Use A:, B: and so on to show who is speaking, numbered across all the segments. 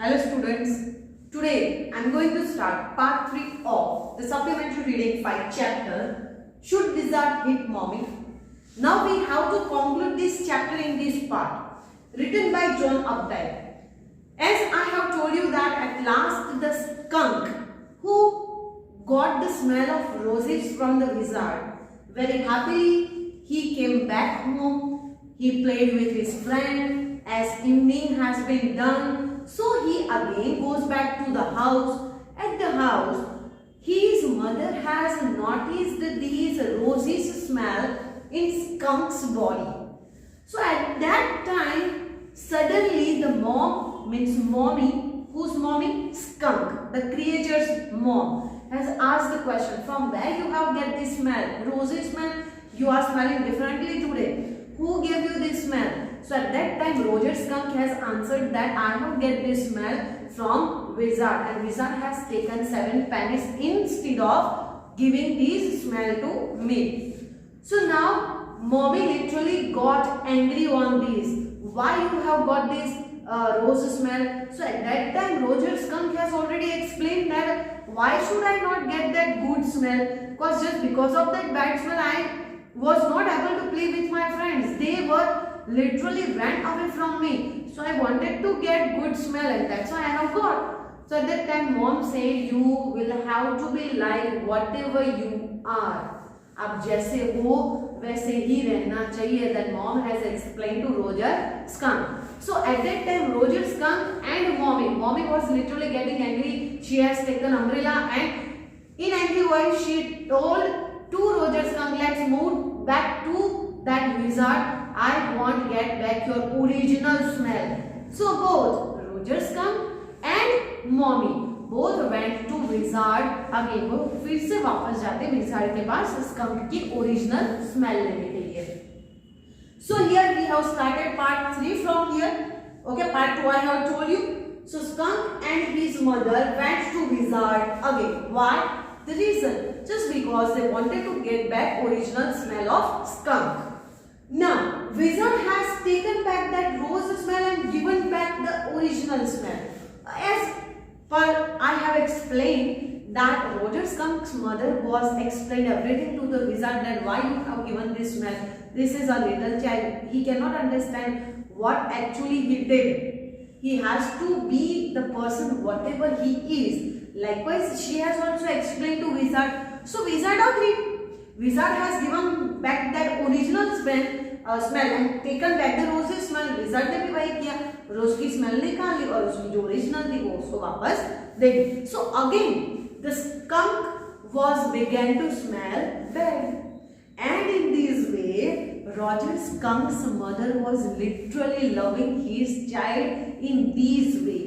A: Hello students, today I am going to start part 3 of the supplementary reading 5 chapter Should Wizard Hit Mommy? Now we have to conclude this chapter in this part written by John Updike. As I have told you that at last the skunk who got the smell of roses from the wizard, very happily he came back home, he played with his friend as evening has been done. So he again goes back to the house. At the house, his mother has noticed these roses smell in skunk's body. So at that time, suddenly the mom, means mommy, whose mommy? Skunk, the creature's mom, has asked the question, from where you have get this smell? Roses smell? You are smelling differently today. Who gave you this smell? So at that time Roger Skunk has answered that I have get this smell from wizard, and wizard has taken 7 pennies instead of giving this smell to me. So now mommy literally got angry on this. Why you have got this rose smell? So at that time Roger Skunk has already explained that why should I not get that good smell? Because just because of that bad smell I was not able to play with my friends. They were literally ran away from me. So I wanted to get good smell and that's why I have got. So at that time mom said you will have to be like whatever you are. अब जैसे हो वैसे ही रहना चाहिए. That mom has explained to Roger Skunk. So at that time Roger Skunk and mommy was literally getting angry. She has taken umbrella and in angry voice she told to Roger Skunk, let's move back to that wizard. I want get back your original smell. So both Roger Skunk and mommy both went to wizard again. वो फिर से वापस जाते wizard के पास skunk की original smell लेने के लिए. So here we have started part 3 from here. Okay, part 2 I have told you. So skunk and his mother went to wizard again. Why? The reason, just because they wanted to get back original smell of skunk. Now, wizard has taken back that rose smell and given back the original smell. As per I have explained that Roger Skunk's mother was explained everything to the wizard that why you have given this smell. This is a little child. He cannot understand what actually he did. He has to be the person whatever he is. Likewise, she has also explained to wizard. So wizard agreed. Wizard has given back that original smell and taken back the rose smell. Wizard ने भी वही किया. रोज की smell निकाली और उसकी जो original थी वो उसको वापस दे दी. So again, the skunk was began to smell bad, and in this way, Roger Skunk's mother was literally loving his child in this way.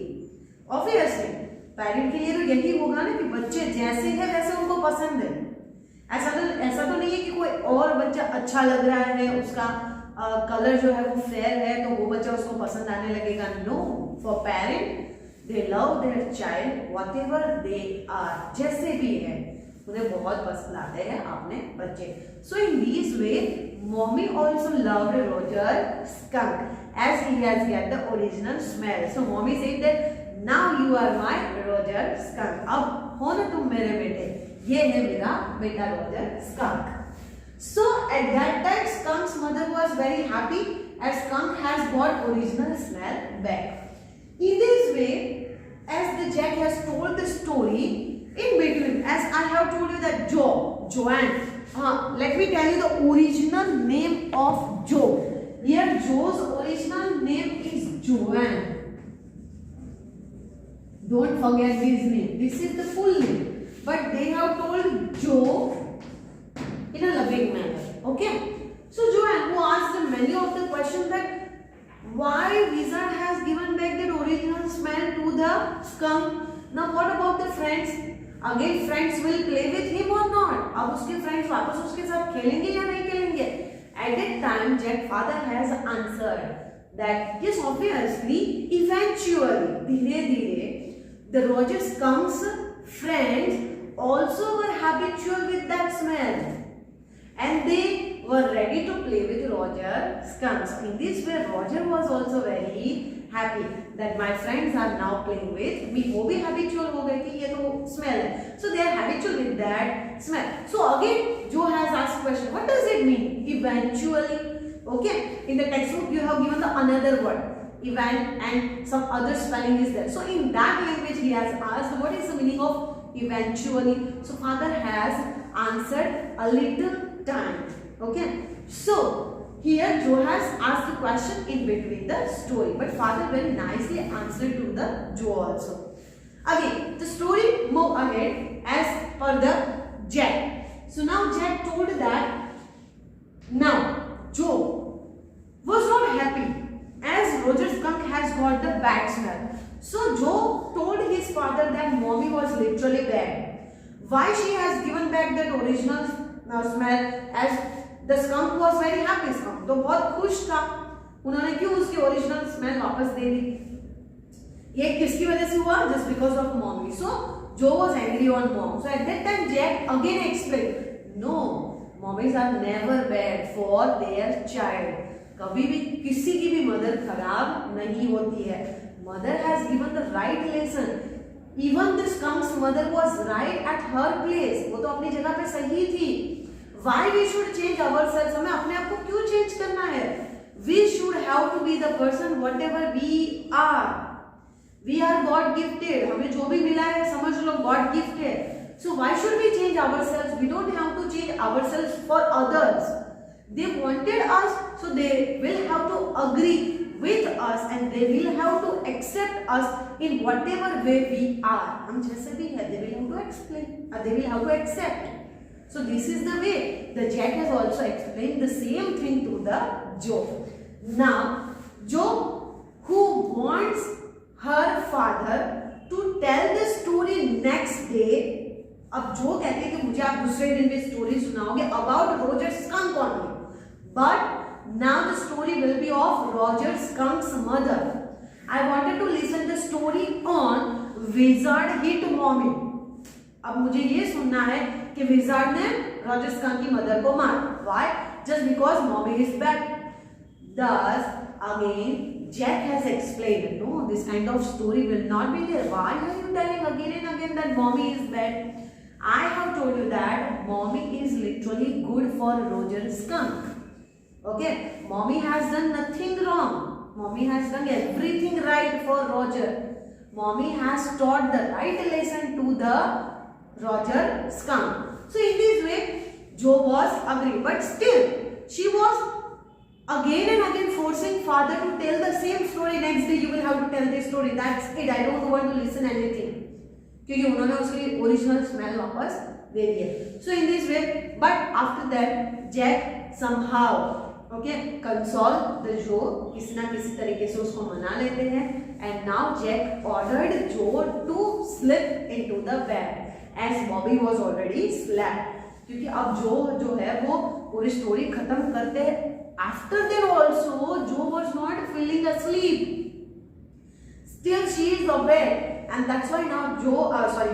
A: Obviously, parent के लिए तो यही होगा ना कि बच्चे जैसे हैं वैसे उनको पसंद है. ऐसा तो नहीं है कि कोई और बच्चा अच्छा लग रहा है, उसका कलर जो है वो फेयर है तो वो बच्चा उसको पसंद आने लगेगा. No, for parent they love their child whatever they are. जैसे भी है उन्हें बहुत पसंद आते हैं अपने बच्चे. So in this way mummy also loved Roger skunk as he has get the original smell. So mummy said that now you are my Roger skunk. अब हो ना तुम मेरे बेटे, ये है मेरा बेटा Roger skunk. So at that time skunk's mother was very happy as skunk has got original smell back. In this way, as the Jack has told the story, in between, as I have told you that Joanne, let me tell you the original name of Joe. Here Joe's original name is Joanne. Don't forget this name. This is the full name. But they have told Joe in a loving manner. Okay. So Joanne, who asked many of the questions that why wizard has given back that original smell to the skunk. Now what about the friends? Again friends will play with him or not? अब उसके friends वापस उसके साथ खेलेंगे या नहीं खेलेंगे? At that time Jack father has answered that yes, obviously, eventually, धीरे-धीरे the Roger Skunk's friends also were habitual with that smell and they were ready to play with Roger Skunk. In this way Roger was also very happy. that my friends are now playing with me. वो भी habitual हो गए कि ये तो smell है, so they are habitual with that smell. So again Joe has asked question, what does it mean eventually? Okay, in the textbook you have given the another word event and some other spelling is there, so in that language he has asked what is the meaning of eventually. So father has answered a little time. Okay, so here Joe has asked the question in between the story, but father very nicely answered to the Joe also. Again the story move ahead as per the Jack. So now Jack told that now Joe was not happy as Roger skunk has got the bad smell. So Joe told his father that mommy was literally bad. Why she has given back that original smell as the skunk was very happy. skunk तो बहुत खुश था, उन्होंने क्यों उसकी original smell वापस दे दी? ये किसकी वजह से हुआ? Just because of mommy. So Joe was angry on mom. So at that time Jack again explained, no, mommies are never bad for their child. कभी भी किसी की भी मदर खराब नहीं होती है. Mother has given the right lesson. Even the skunk's mother was right at her place. वो तो अपनी जगह पे सही थी. Why we should change ourselves? हमें अपने आप को क्यों चेंज करना है? We should have to be the person whatever we are. We are God gifted. हमें जो भी मिला है समझ लो God gifted. So why should we change ourselves? We don't have to change ourselves for others. They wanted us, so they will have to agree with us and they will have to accept us in whatever way we are. हम जैसे भी है, they will have to explain, they will have to accept. So this is the way. The Jack has also explained the same thing to the Joe. Now Joe, who wants her father to tell the story next day. अब जो कहते हैं कि मुझे आप दूसरे दिन भी story सुनाओगे about Roger skunk only. But now the story will be of Roger skunk's mother. I wanted to listen the story on Wizard hit mommy. अब मुझे ये सुनना है कि विजार्ड ने रॉजर स्कंक की मदर को मारा. Why? Just because mommy is bad. Thus again Jack has explained, no, this kind of story will not be there. Why are you telling again and again that mommy is bad? I have told you that mommy is literally good for Roger skunk. Okay, mommy has done nothing wrong. Mommy has done everything right for Roger. Mommy has taught the right lesson to the Roger skunk. So in this way Joe was agree, but still she was again and again forcing father to tell the same story. Next day you will have to tell this story. That's it. I don't want to listen anything. क्योंकि उन्होंने उसकी original smell वापस दे दी है. So in this way, but after that Jack somehow console the Joe, किसी ना किसी तरीके से उसको मना लेते हैं. And now Jack ordered Joe to slip into the bed as Bobby was already slept. क्योंकि अब जो है वो पूरी स्टोरी खत्म करते हैं. After that also Joe was not feeling asleep. Still she is awake, and that's why now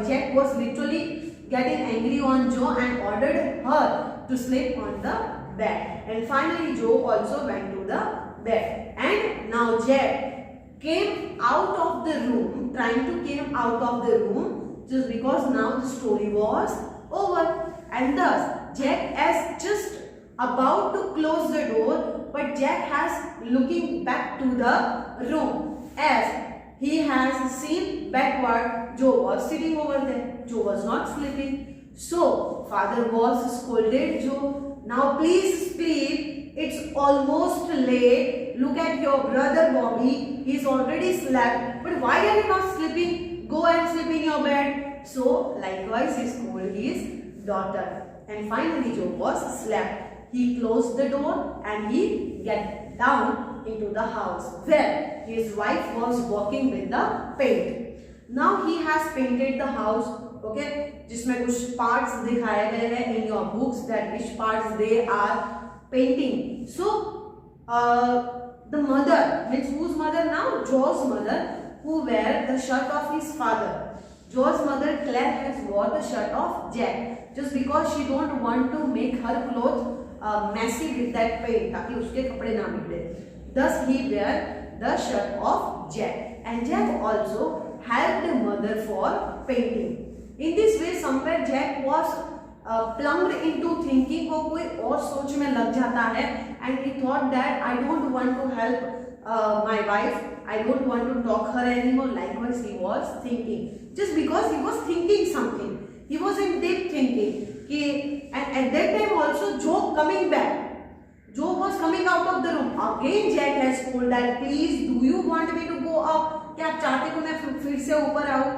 A: Jack was literally getting angry on Joe and ordered her to sleep on the bed. And finally Joe also went to the bed. And now Jack came out of the room, trying to came out of the room just because now the story was over. And thus Jack is just about to close the door, but Jack has looking back to the room as he has seen backward Joe was sitting over there. Joe was not sleeping. So father was scolded Joe, now please sleep, it's almost late. Look at your brother Bobby, he's already slept, but why are you not sleeping? Go and sleep in your bed. So likewise he scolded his daughter. And finally Joe was slept. He closed the door and he get down into the house where his wife was working with the paint. Now he has painted the house, okay, जिसमें कुछ parts दिखाए गए हैं in your books that which parts they are painting. So the mother, means whose mother now? Joe's mother, who wear the shirt of his father. Joe's mother Claire has wore the shirt of Jack just because she don't want to make her clothes messy with that paint ताकि उसके कपड़े ना बिगड़े. Thus he wear the shirt of Jack, and Jack also helped the mother for painting. In this way, somewhere Jack was plumbed into thinking, वो कोई और सोच में लग जाता है, and he thought that I don't want to help my wife, I don't want to talk her anymore. Likewise, he was thinking, just because he was thinking something, he was in deep thinking. And at that time also, Joe coming back, Joe was coming out of the room. Again, Jack has told that, please, do you want me to go up? क्या आप चाहते हो मैं फिर से ऊपर आऊँ?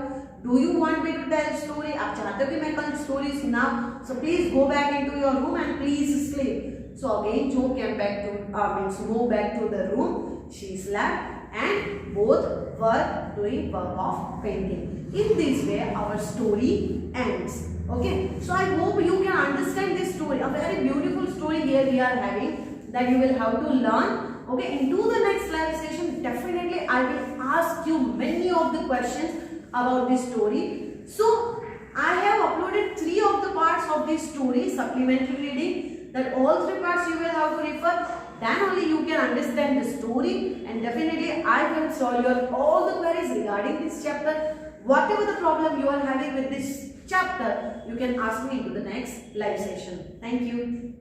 A: Do you want me to tell story? आप चाहते हो कि मैं कल story सुनाऊँ? So please go back into your room and please sleep. So again, Joe came back to go back to the room. She slept, and both were doing work of painting. In this way, our story ends. Okay, so I hope you can understand this story. A very beautiful story here we are having that you will have to learn. Okay, into the next live session, definitely I will ask you many of the questions about this story. So I have uploaded 3 of the parts of this story, supplementary reading, that all 3 parts you will have to refer. Then only you can understand the story, and definitely I will solve your all the queries regarding this chapter. Whatever the problem you are having with this chapter, you can ask me into the next live session. Thank you.